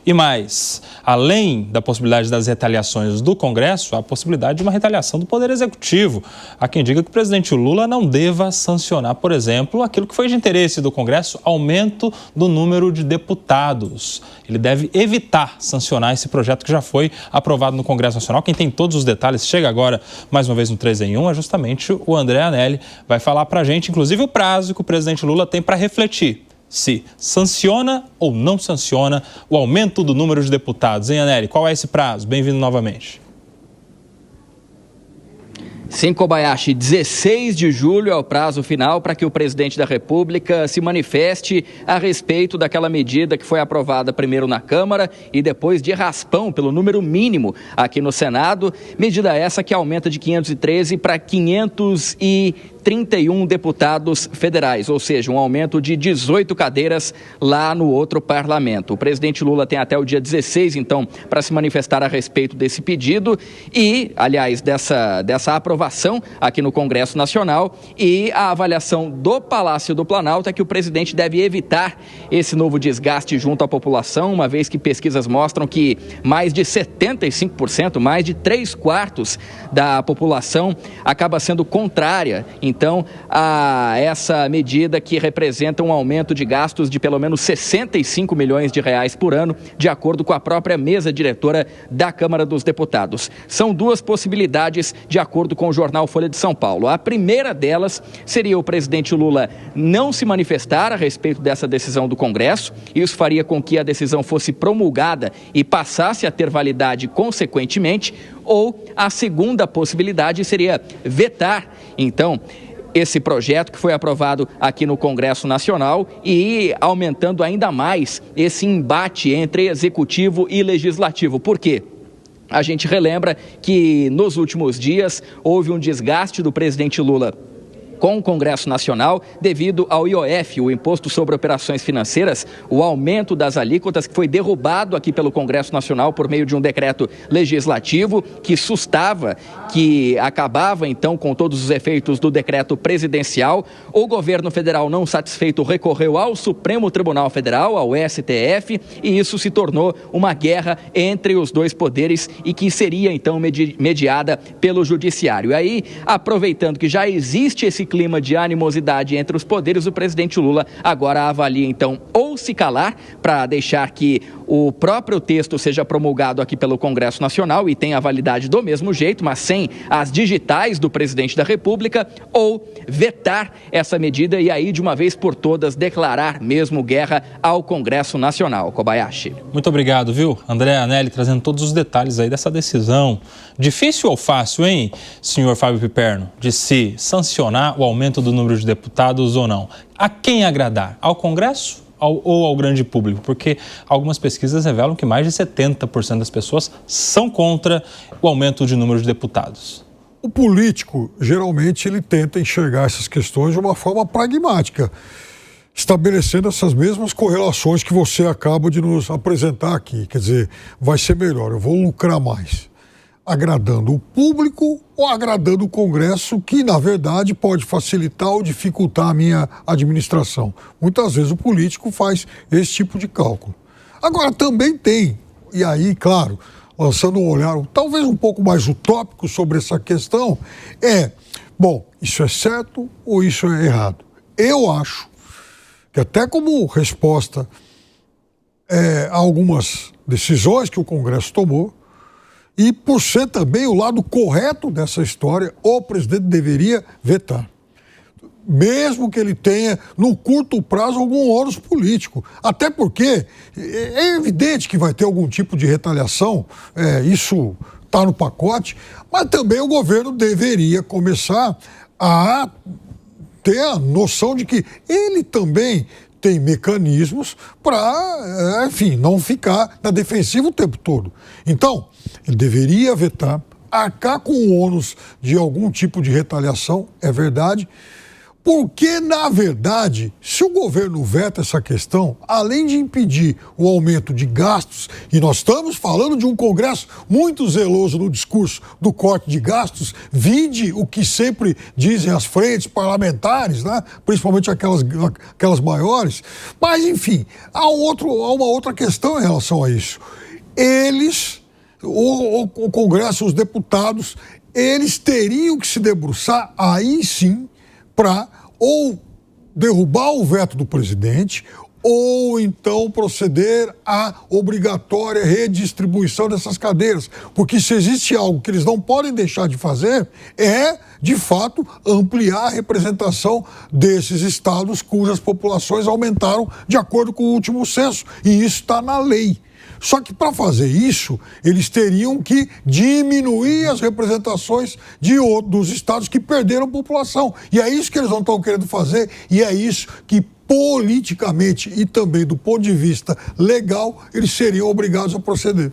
E mais, além da possibilidade das retaliações do Congresso, há a possibilidade de uma retaliação do Poder Executivo. Há quem diga que o presidente Lula não deva sancionar, por exemplo, aquilo que foi de interesse do Congresso, aumento do número de deputados. Ele deve evitar sancionar esse projeto que já foi aprovado no Congresso Nacional. Quem tem todos os detalhes, chega agora mais uma vez no 3 em 1, é justamente o André Anelli. Vai falar para a gente, inclusive, o prazo que o presidente Lula tem para refletir se sanciona ou não sanciona o aumento do número de deputados. Hein, Anelli? Qual é esse prazo? Bem-vindo novamente. Sim, Kobayashi, 16 de julho é o prazo final para que o presidente da República se manifeste a respeito daquela medida que foi aprovada primeiro na Câmara e depois de raspão pelo número mínimo aqui no Senado. Medida essa que aumenta de 513 para 531 deputados federais, ou seja, um aumento de 18 cadeiras lá no outro parlamento. O presidente Lula tem até o dia 16, então, para se manifestar a respeito desse pedido e, aliás, dessa aprovação aqui no Congresso Nacional, e a avaliação do Palácio do Planalto é que o presidente deve evitar esse novo desgaste junto à população, uma vez que pesquisas mostram que mais de 75%, mais de 3/4 da população acaba sendo contrária, então, a essa medida que representa um aumento de gastos de pelo menos 65 milhões de reais por ano, de acordo com a própria mesa diretora da Câmara dos Deputados. São duas possibilidades, de acordo com o jornal Folha de São Paulo. A primeira delas seria o presidente Lula não se manifestar a respeito dessa decisão do Congresso. Isso faria com que a decisão fosse promulgada e passasse a ter validade consequentemente. Ou a segunda possibilidade seria vetar, então, esse projeto que foi aprovado aqui no Congresso Nacional e aumentando ainda mais esse embate entre executivo e legislativo. Por quê? A gente relembra que nos últimos dias houve um desgaste do presidente Lula com o Congresso Nacional devido ao IOF, o Imposto sobre Operações Financeiras, o aumento das alíquotas que foi derrubado aqui pelo Congresso Nacional por meio de um decreto legislativo que sustava, que acabava então com todos os efeitos do decreto presidencial. O governo federal, não satisfeito, recorreu ao Supremo Tribunal Federal, ao STF, e isso se tornou uma guerra entre os dois poderes e que seria então mediada pelo Judiciário. E aí, aproveitando que já existe esse clima de animosidade entre os poderes, o presidente Lula agora avalia então ou se calar para deixar que o próprio texto seja promulgado aqui pelo Congresso Nacional e tenha a validade do mesmo jeito, mas sem as digitais do presidente da República, ou vetar essa medida e aí de uma vez por todas declarar mesmo guerra ao Congresso Nacional. Kobayashi. Muito obrigado, viu? André Anelli trazendo todos os detalhes aí dessa decisão. Difícil ou fácil, hein, senhor Fábio Piperno, de se sancionar o aumento do número de deputados ou não? A quem agradar? Ao Congresso ou ao grande público? Porque algumas pesquisas revelam que mais de 70% das pessoas são contra o aumento de número de deputados. O político, geralmente, ele tenta enxergar essas questões de uma forma pragmática, estabelecendo essas mesmas correlações que você acaba de nos apresentar aqui. Quer dizer, vai ser melhor, eu vou lucrar mais. Agradando o público ou agradando o Congresso, que, na verdade, pode facilitar ou dificultar a minha administração. Muitas vezes o político faz esse tipo de cálculo. Agora, também tem, e aí, claro, lançando um olhar talvez um pouco mais utópico sobre essa questão, bom, isso é certo ou isso é errado? Eu acho que até como resposta a algumas decisões que o Congresso tomou, e por ser também o lado correto dessa história, o presidente deveria vetar. Mesmo que ele tenha, no curto prazo, algum ônus político. Até porque é evidente que vai ter algum tipo de retaliação, isso está no pacote, mas também o governo deveria começar a ter a noção de que ele também tem mecanismos para, enfim, não ficar na defensiva o tempo todo. Então, ele deveria vetar, arcar com o ônus de algum tipo de retaliação, é verdade. Porque, na verdade, se o governo veta essa questão, além de impedir o aumento de gastos, e nós estamos falando de um Congresso muito zeloso no discurso do corte de gastos, vide o que sempre dizem as frentes parlamentares, né? Principalmente aquelas maiores. Mas, enfim, há uma outra questão em relação a isso. O Congresso, os deputados, eles teriam que se debruçar, aí sim, para ou derrubar o veto do presidente ou então proceder à obrigatória redistribuição dessas cadeiras. Porque se existe algo que eles não podem deixar de fazer, é, de fato, ampliar a representação desses estados cujas populações aumentaram de acordo com o último censo. E isso está na lei. Só que para fazer isso, eles teriam que diminuir as representações dos estados que perderam população. E é isso que eles não estão querendo fazer, e é isso que politicamente e também do ponto de vista legal, eles seriam obrigados a proceder.